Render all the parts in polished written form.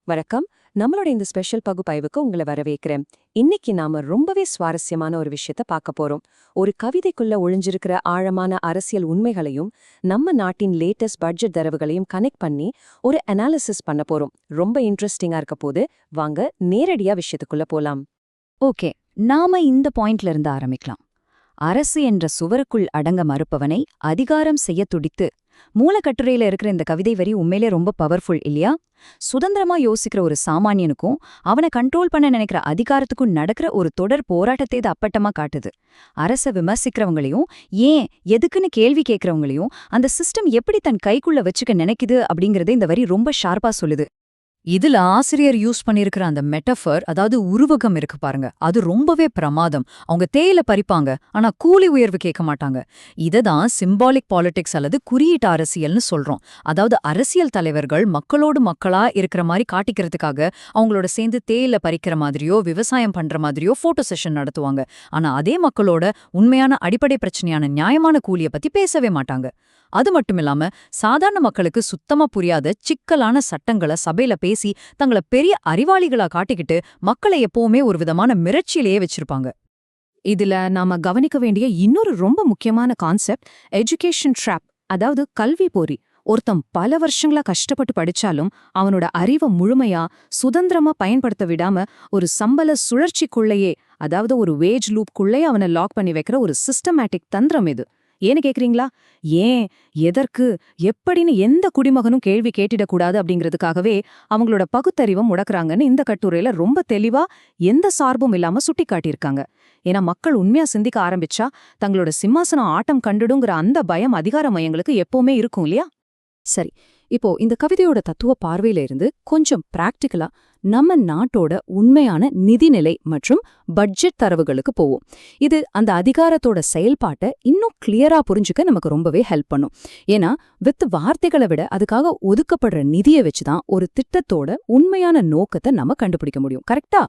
வணக்கம். நம்மளோட இந்த ஸ்பெஷல் பகுப்பாய்வுக்கு உங்களை வரவேற்கிறேன். இன்னைக்கு நாம ரொம்பவே சுவாரஸ்யமான ஒரு விஷயத்த பார்க்க போறோம். ஒரு கவிதைக்குள்ள ஒளிஞ்சிருக்கிற ஆழமான அரசியல் உண்மைகளையும் நம்ம நாட்டின் லேட்டஸ்ட் பட்ஜெட் தரவுகளையும் கனெக்ட் பண்ணி ஒரு அனாலிசிஸ் பண்ண போறோம். ரொம்ப இன்ட்ரெஸ்டிங்கா இருக்க போது. வாங்க நேரடியா விஷயத்துக்குள்ள போலாம். ஓகே, நாம இந்த பாயிண்ட்ல இருந்து ஆரம்பிக்கலாம். அரசு என்ற சுவருக்குள் அடங்க மறுப்பவனை அதிகாரம் செய்ய துடித்து. மூலக்கட்டுரையில இருக்கிற இந்த கவிதை வரி உண்மையிலே ரொம்ப பவர்ஃபுல் இல்லையா? சுதந்திரமா யோசிக்கிற ஒரு சாமானியனுக்கும் அவனை கண்ட்ரோல் பண்ண நினைக்கிற அதிகாரத்துக்கும் நடக்கிற ஒரு தொடர் போராட்டத்தை இது அப்பட்டமா காட்டுது. அரச விமர்சிக்கிறவங்களையும் ஏன் எதுக்குன்னு கேள்வி கேட்கறவங்களையும் அந்த சிஸ்டம் எப்படி தன் கைக்குள்ள வச்சுக்க நினைக்குது அப்படிங்கறத இந்த வரி ரொம்ப ஷார்ப்பா சொல்லுது. இதுல ஆசிரியர் யூஸ் பண்ணிருக்கிற அந்த மெட்டஃபர், அதாவது உருவகம் இருக்கு பாருங்க, அது ரொம்பவே பிரமாதம். அவங்க தேயில பறிப்பாங்க, ஆனா கூலி உயர்வு கேட்க மாட்டாங்க. இததான் சிம்பாலிக் பாலிடிக்ஸ் அல்லது குறியீட்டு அரசியல்னு சொல்றோம். அதாவது அரசியல் தலைவர்கள் மக்களோடு மக்களா இருக்கிற மாதிரி காட்டிக்கிறதுக்காக அவங்களோட சேர்ந்து தேயில பறிக்கிற மாதிரியோ விவசாயம் பண்ற மாதிரியோ போட்டோ செஷன் நடத்துவாங்க. ஆனா அதே மக்களோட உண்மையான அடிப்படை பிரச்சனையான நியாயமான கூலிய பத்தி பேசவே மாட்டாங்க. அது மட்டுமில்லாம சாதாரண மக்களுக்கு சுத்தமா புரியாத சிக்கலான சட்டங்களை சபையில பேசி தங்கள பெரிய அறிவாளிகளா காட்டிக்கிட்டு மக்களை எப்பவுமே ஒரு விதமான மிரட்சியிலேயே வச்சிருப்பாங்க. இதுல நாம கவனிக்க வேண்டிய இன்னொரு ரொம்ப முக்கியமான கான்செப்ட் எஜுகேஷன் ட்ராப், அதாவது கல்வி போரி. ஒருத்தன் பல வருஷங்களா கஷ்டப்பட்டு படிச்சாலும் அவனோட அறிவை முழுமையா சுதந்திரமா பயன்படுத்த விடாம ஒரு சம்பள சுழற்சிக்குள்ளேயே, அதாவது ஒரு வேஜ் லூப்குள்ளேயே அவனை லாக் பண்ணி வைக்கிற ஒரு சிஸ்டமேட்டிக் தந்திரம் இது. ஏன்னு கேக்குறீங்களா? ஏன், எதற்கு, எப்படின்னு எந்த குடிமகனும் கேள்வி கேட்டிடக்கூடாது அப்படிங்கிறதுக்காகவே அவங்களோட பகுத்தறிவை முடக்குறாங்கன்னு இந்த கட்டுரையில ரொம்ப தெளிவா எந்த சார்பும் இல்லாம சுட்டிக்காட்டியிருக்காங்க. ஏன்னா மக்கள் உண்மையா சிந்திக்க ஆரம்பிச்சா தங்களோட சிம்மாசனம் ஆட்டம் கண்டுடுங்கிற அந்த பயம் அதிகார மையங்களுக்கு எப்பவுமே இருக்கும் இல்லையா? சரி, இப்போ இந்த கவிதையோட தத்துவ பார்வையில இருந்து கொஞ்சம் பிராக்டிக்கலா நம்ம நாட்டோட உண்மையான நிதிநிலை மற்றும் பட்ஜெட் தரவுகளுக்கு போவோம். இது அந்த அதிகாரத்தோட செயல்பாட்டை இன்னும் கிளியரா புரிஞ்சுக்க நமக்கு ரொம்பவே ஹெல்ப் பண்ணும். ஏன்னா வித் வார்த்தைகளை விட அதுக்காக ஒதுக்கப்படுற நிதியை வச்சுதான் ஒரு திட்டத்தோட உண்மையான நோக்கத்தை நம்ம கண்டுபிடிக்க முடியும். கரெக்டா?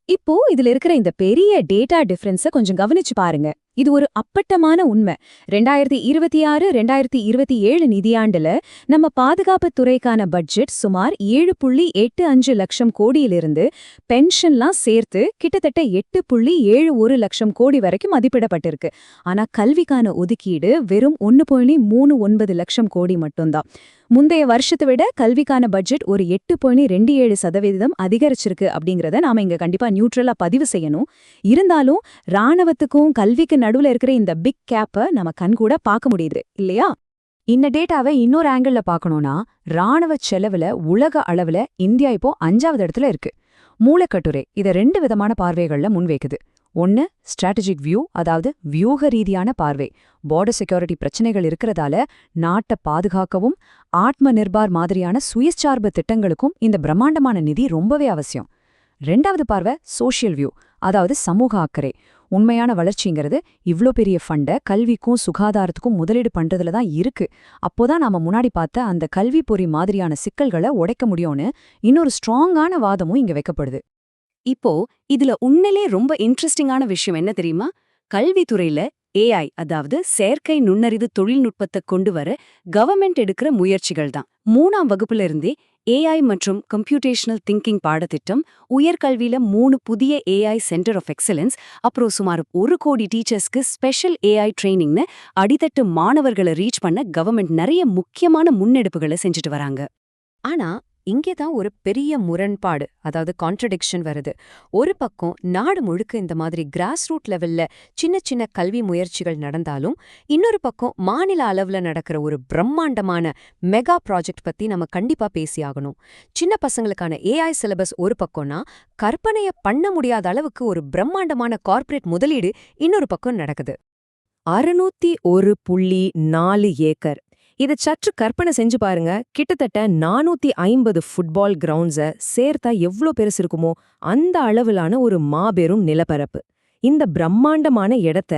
இப்போ இதுல இருக்கிற இந்த பெரிய டேட்டா டிஃபரன்ஸ கொஞ்சம் கவனிச்சு பாருங்க. இது ஒரு அப்பட்டமான உண்மை. 2026-2027 நிதியாண்டுல நம்ம பாதுகாப்பு துறைக்கான பட்ஜெட் சுமார் 7.85 லட்சம் கோடியிலிருந்து பென்ஷன்லாம் சேர்த்து கிட்டத்தட்ட 8.71 லட்சம் கோடி வரைக்கும் மதிப்பிடப்பட்டிருக்கு. ஆனா கல்விக்கான ஒதுக்கீடு வெறும் 1.39 லட்சம் கோடி மட்டும்தான். முந்தைய வருஷத்தை விட கல்விக்கான பட்ஜெட் ஒரு 8.27% அதிகரிச்சிருக்கு அப்படிங்கறத நாம இங்க கண்டிப்பா நியூட்ரலா பதிவு செய்யணும். இருந்தாலும் ராணுவத்துக்கும் கல்விக்கு நடுவுல இருக்கிற இந்த பிக் கேப்ப நம்ம கண்கூட பார்க்க முடியுது இல்லையா? இந்த டேட்டாவை இன்னொரு ஆங்கிள் பார்க்கணும்னா, ராணுவ செலவுல உலக அளவுல இந்தியா இப்போ 5வது இடத்துல இருக்கு. மூலக்கட்டுரை இதை 2 விதமான பார்வைகள்ல முன்வைக்குது. ஒன்னு ஸ்ட்ராட்டஜிக் வியூ, அதாவது வியூக ரீதியான பார்வை. பார்டர் செக்யூரிட்டி பிரச்சனைகள் இருக்கிறதால நாட்டை பாதுகாக்கவும் ஆத்ம நிர்பார் மாதிரியான சுயச்சார்பு திட்டங்களுக்கும் இந்த பிரம்மாண்டமான நிதி ரொம்பவே அவசியம். 2வது பார்வை சோஷியல் வியூ, அதாவது சமூக அக்கறை. உண்மையான வளர்ச்சிங்கிறது இவ்ளோ பெரிய ஃபண்டை கல்விக்கும் சுகாதாரத்துக்கும் முதலீடு பண்றதுல தான் இருக்கு. அப்போதான் நாம முன்னாடி பார்த்த அந்த கல்வி பொறி மாதிரியான சிக்கல்களை உடைக்க முடியும்னு இன்னொரு ஸ்ட்ராங்கான வாதமும் இங்க வைக்கப்படுது. இப்போ இதுல உண்மையிலே ரொம்ப இன்ட்ரெஸ்டிங்கான விஷயம் என்ன தெரியுமா? கல்வித்துறையில ஏஐ, அதாவது செயற்கை நுண்ணறிவு தொழில்நுட்பத்தை கொண்டு வர கவர்மெண்ட் எடுக்கிற முயற்சிகள் தான். 3ஆம் வகுப்புல இருந்தே ஏஐ மற்றும் கம்ப்யூட்டேஷனல் திங்கிங் பாடத்திட்டம், உயர்கல்வியில 3 புதிய ஏஐ சென்டர் ஆஃப் எக்ஸலன்ஸ், அப்புறம் சுமார் 1 கோடி டீச்சர்ஸ்க்கு ஸ்பெஷல் ஏஐ ட்ரைனிங்னு அடித்தட்டு மாணவர்களை ரீச் பண்ண கவர்மெண்ட் நிறைய முக்கியமான முன்னெடுப்புகளை செஞ்சுட்டு வராங்க. ஆனா இங்கேதான் ஒரு பெரிய முரண்பாடு, அதாவது கான்ட்ரடிக்ஷன் வருது. ஒரு பக்கம் நாடு முழுக்க இந்த மாதிரி கிராஸ் ரூட் லெவல்ல சின்ன சின்ன கல்வி முயற்சிகள் நடந்தாலும், இன்னொரு பக்கம் மாநில அளவுல நடக்கிற ஒரு பிரம்மாண்டமான மெகா ப்ராஜெக்ட் பத்தி நம்ம கண்டிப்பா பேசியாகணும். சின்ன பசங்களுக்கான ஏஐ சிலபஸ் ஒரு பக்கம்னா, கற்பனைய பண்ண முடியாத அளவுக்கு ஒரு பிரம்மாண்டமான கார்ப்பரேட் முதலீடு இன்னொரு பக்கம் நடக்குது. 601.4 ஏக்கர். இதை சற்று கற்பனை செஞ்சு பாருங்க. கிட்டத்தட்ட 450 ஃபுட்பால் கிரவுண்ட்ஸை சேர்த்தா எவ்வளோ பெருசு இருக்குமோ அந்த அளவிலான ஒரு மாபெரும் நிலப்பரப்பு. இந்த பிரம்மாண்டமான இடத்த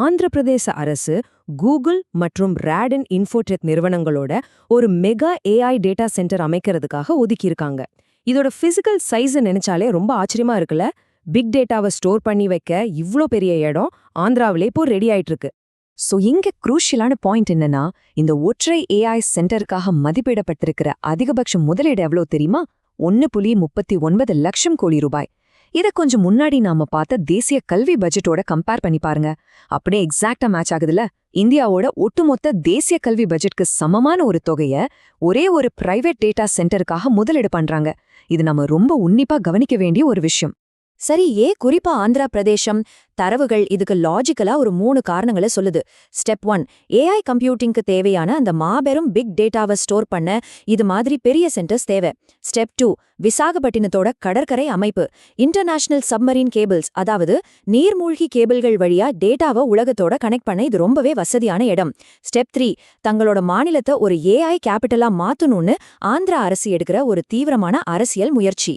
ஆந்திர பிரதேச அரசு கூகுள் மற்றும் ராடன் இன்ஃபோடெக் நிறுவனங்களோட ஒரு மெகா ஏஐ டேட்டா சென்டர் அமைக்கிறதுக்காக ஒதுக்கியிருக்காங்க. இதோட பிசிக்கல் சைஸை நினைச்சாலே ரொம்ப ஆச்சரியமா இருக்குல்ல? பிக் டேட்டாவை ஸ்டோர் பண்ணி வைக்க இவ்ளோ பெரிய இடம் ஆந்திராவிலே இப்போ ரெடி ஆயிட்டு இருக்கு. சோ இங்க குரூஷியலான பாயிண்ட் என்னன்னா, இந்த ஒற்றை ஏஐ சென்டருக்காக மதிப்பிடப்பட்டிருக்கிற அதிகபட்ச முதலீடு எவ்வளோ தெரியுமா? 1.39 லட்சம் கோடி ரூபாய். இத கொஞ்சம் முன்னாடி நாம பார்த்த தேசிய கல்வி பட்ஜெட்டோட கம்பேர் பண்ணி பாருங்க. அப்படியே எக்ஸாக்ட்டா மேட்ச் ஆகுதுல. இந்தியாவோட ஒட்டுமொத்த தேசிய கல்வி பட்ஜெட்க்கு சமமான ஒரு தொகைய ஒரே ஒரு பிரைவேட் டேட்டா சென்டருக்காக முதலீடு பண்றாங்க. இது நம்ம ரொம்ப உன்னிப்பா கவனிக்க வேண்டிய ஒரு விஷயம். சரி, குறிப்பா ஆந்திரா பிரதேசம் தரவுகள் இதுக்கு லாஜிக்கலா ஒரு 3 காரணங்களை சொல்லுது. ஸ்டெப் 1, ஏஐ கம்ப்யூட்டிங்க்கு தேவையான அந்த மாபெரும் பிக் டேட்டாவை ஸ்டோர் பண்ண இது மாதிரி பெரிய சென்டர்ஸ் தேவை. ஸ்டெப் 2, விசாகப்பட்டினத்தோட கடற்கரை அமைப்பு, இன்டர்நேஷனல் சப்மரீன் கேபிள்ஸ், அதாவது நீர்மூழ்கி கேபிள்கள் வழியா டேட்டாவை உலகத்தோட கனெக்ட் பண்ண இது ரொம்பவே வசதியான இடம். ஸ்டெப் 3, தங்களோட மாநிலத்தை ஒரு ஏஐ கேபிட்டலா மாத்தணும்னு ஆந்திரா அரசு எடுக்கிற ஒரு தீவிரமான அரசியல் முயற்சி.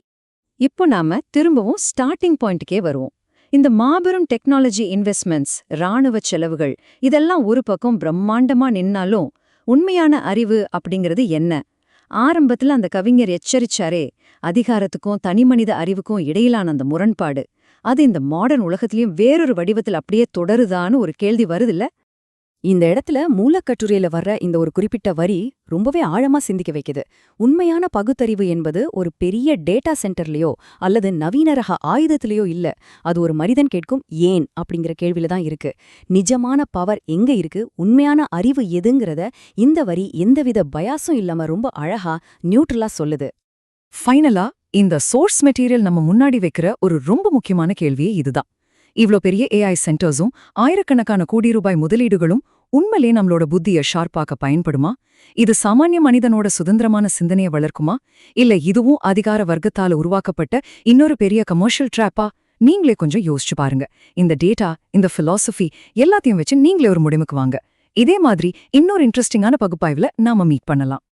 இப்போ நாம திரும்பவும் ஸ்டார்டிங் பாயிண்ட்டுக்கே வருவோம். இந்த மாபெரும் டெக்னாலஜி இன்வெஸ்ட்மெண்ட்ஸ், ராணுவ செலவுகள் இதெல்லாம் ஒரு பக்கம் பிரம்மாண்டமா நின்னாலும் உண்மையான அறிவு அப்படிங்கிறது என்ன? ஆரம்பத்துல அந்த கவிஞர் எச்சரிச்சாரே, அதிகாரத்துக்கும் தனிமனித அறிவுக்கும் இடையிலான அந்த முரண்பாடு, அது இந்த மாடர்ன் உலகத்திலயும் வேறொரு வடிவத்தில் அப்படியே தொடருதான்னு ஒரு கேள்வி வருதில்ல? இந்த இடத்துல மூலக்கட்டுரையில வர்ற இந்த ஒரு குறிப்பிட்ட வரி ரொம்பவே ஆழமா சிந்திக்க வைக்குது. உண்மையான பகுத்தறிவு என்பது ஒரு பெரிய டேட்டா சென்டர்லயோ அல்லது நவீன ரக ஆயுதத்திலயோ இல்ல. அது ஒரு மனிதன் கேட்கும் ஏன் அப்படிங்கிற கேள்வியில தான் இருக்கு. நிஜமான பவர் எங்க இருக்கு, உண்மையான அறிவு எதுங்கிறத இந்த வரி எந்தவித பயாஸும் இல்லாம ரொம்ப அழகா நியூட்ரலா சொல்லுது. ஃபைனலா இந்த சோர்ஸ் மெட்டீரியல் நம்ம முன்னாடி வைக்கிற ஒரு ரொம்ப முக்கியமான கேள்வியே இதுதான். இவ்ளோ பெரிய ஏஐ சென்டர்ஸும் ஆயிரக்கணக்கான கோடி ரூபாய் முதலீடுகளும் உண்மையிலே நம்மளோட புத்திய ஷார்ப்பாக்க பயன்படுமா? இது சாமானிய மனிதனோட சுதந்திரமான சிந்தனையை வளர்க்குமா? இல்ல இதுவும் அதிகார வர்க்கத்தால உருவாக்கப்பட்ட இன்னொரு பெரிய கமர்ஷியல் ட்ராப்பா? நீங்களே கொஞ்சம் யோசிச்சு பாருங்க. இந்த டேட்டா, இந்த பிலாசபி எல்லாத்தையும் வச்சு நீங்களே ஒரு முடிவுக்கு வாங்க. இதே மாதிரி இன்னொரு இன்ட்ரெஸ்டிங்கான பகுப்பாய்வுல நாம மீட் பண்ணலாம்.